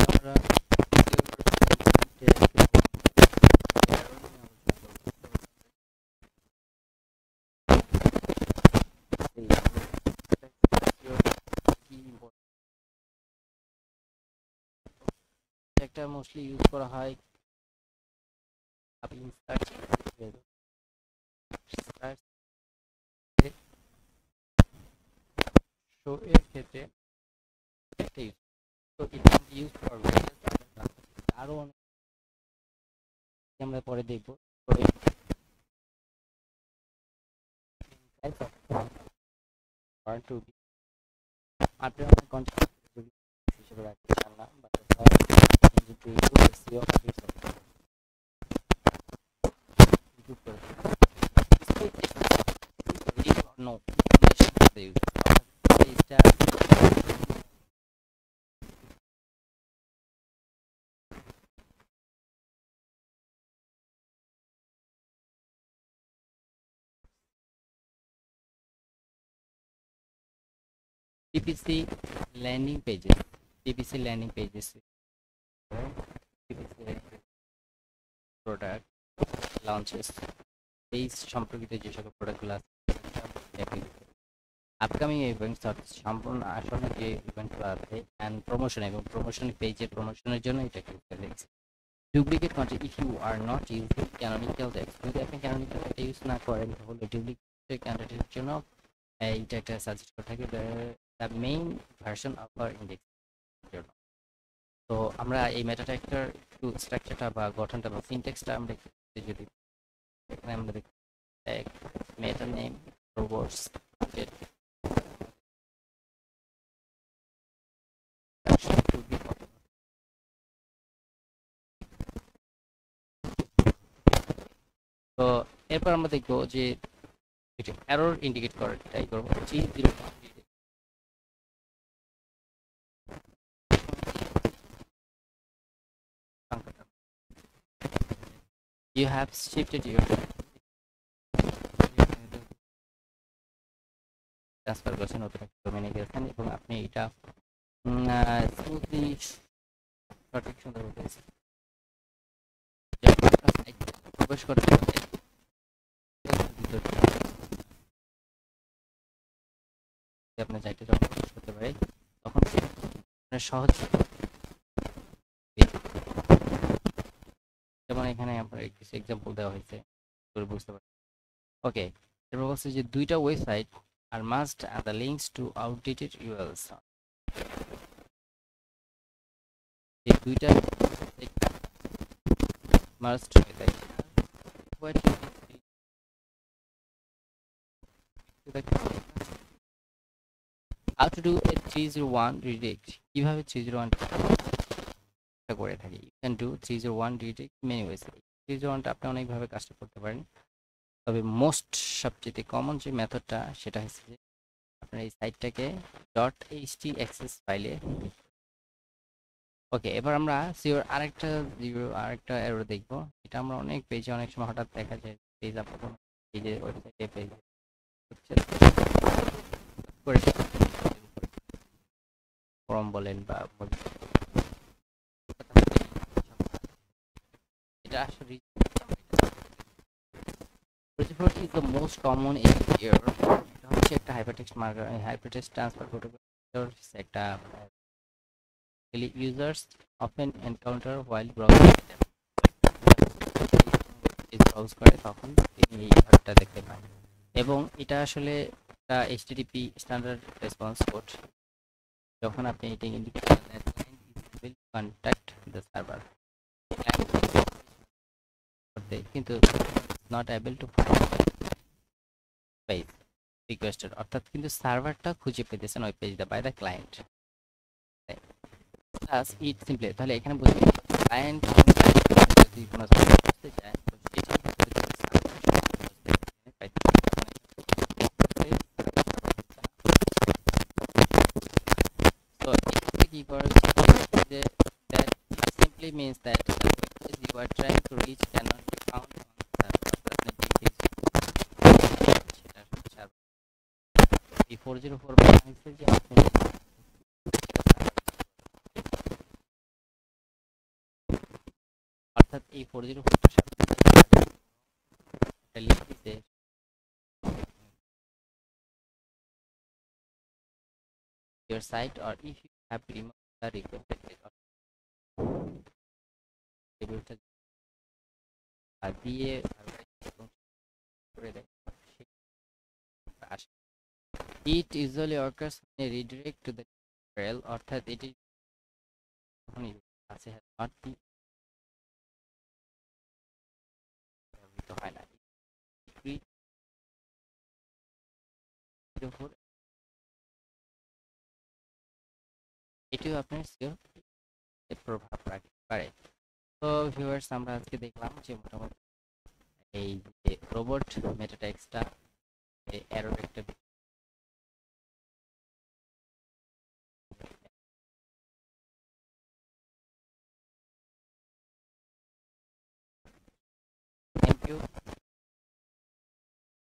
আমরা একটা mostly use করা হয় আপনি সার্চ শো এর ক্ষেত্রে একটা ইউজ তো এটা ইউজ ফর আরো অনেক আমরা পরে দেখবো আপনি অনেক কন্টেন্ট হিসেবে রাখতে চান না বাট যদি এসইও ইউটিউব করে নো ইউজ এটা PPC landing pages PPC landing pages PPC product launches এই সম্পর্কিত যে সকল প্রোডাক্টগুলো আছে আপকামিং ইভেন্টস সম্পূর্ণ আসলে যে ইভেন্টগুলো আছে অ্যান্ড প্রমোশন এবং প্রমোশন পেজের প্রমোশনের জন্য এটা ক্লিক করে দেখছি duplicate content if you are not using canonical text যদি আপনি ক্যানোনিক্যাল টেক্সট ইউজ না করেন তাহলে ডুপ্লিকেট কন্টেন্টের জন্য এইটা একটা সাজেস্ট করে থাকে the main version of our index জন্য তো আমরা এই মেটা ট্যাগটার একটু স্ট্রাকচারটা বা গঠনটা বা সিনট্যাক্সটা আমরা যদি এখানে আমরা দেখি ট্যাগ মেটা নেম রোবটস তো এরপর আমরা দেখবো যে এরর ইন্ডিকেট করার ট্রাই করবো G0 you have shifted your transfer করছেন নতুন একটা ডোমেইনে গেছেন এবং আপনি এটা স্মুথলি সঠিক সুন্দরভাবে প্রবেশ করতে আপনি চাইতে যখন প্রবেশ করতে পারে তখন সহজ যেমন এখানে আপনার কিছু এক্সাম্পল দেওয়া হয়েছে বুঝতে পারেন ওকে এরপর বলছে যে দুইটা website are must and the links to outdated URLs এই দুইটা must website how to do a 301 redirect কিভাবে 301 করে থাকি you can do 301 redirect many ways 301 টা আপনি অনেক ভাবে কাজটা করতে পারেন তবে মোস্ট সবচেয়ে কমন যে মেথডটা সেটা হচ্ছে যে আপনার এই সাইটটাকে .htxs ফাইলে ওকে এবার আমরা সিওর আরেকটা এরর দেখব এটা আমরা অনেক পেজে অনেক সময় হঠাৎ দেখা যায় পেজ আপনার পেজে ওয়েবসাইটে পেজ করে ফর্ম বলেন বা এটা আসলে Protocol is the most common in here. এটা হচ্ছে একটা hypertext marker hypertext transfer protocol একটা users often encounter while browsing them browse করে তখন তিনি এই ঘরটা দেখতে পান এবং এটা আসলে একটা HTTP স্ট্যান্ডার্ড রেসপন্স কোড যখন আপনি এটা ইন্ডিকেট করেন will contact the server কিন্তু not able to find page requested অর্থাৎ কিন্তু সার্ভারটা খুঁজে পেতেছেন ওই পেজটা by the client plus it simply তাহলে এখানে বুঝতে ক্লায়েন্ট যদি কোনো সার্ভার করতে চায় তো সেটা so কি করে যে that simply means that the page you are trying to reach cannot be found on server 404 হচ্ছে যে আপনি অর্থাৎ এই 404টার সাথে একটা লিঙ্ক দিতে your site, or if you have removed the requested টেবিলটা দিয়ে করে দেয় আসে। It usually occurs when a redirect to the URL, অর্থাৎ এটি আছে has not been ব্যবহৃত হয় না। এটিও আপনার সিও প্রভাব রাখতে পারে। তো ভিউয়ার্স, আমরা আজকে দেখলাম যে মোটামুটি এই যে রোবট মেটা টেক্সটটা এরর একটা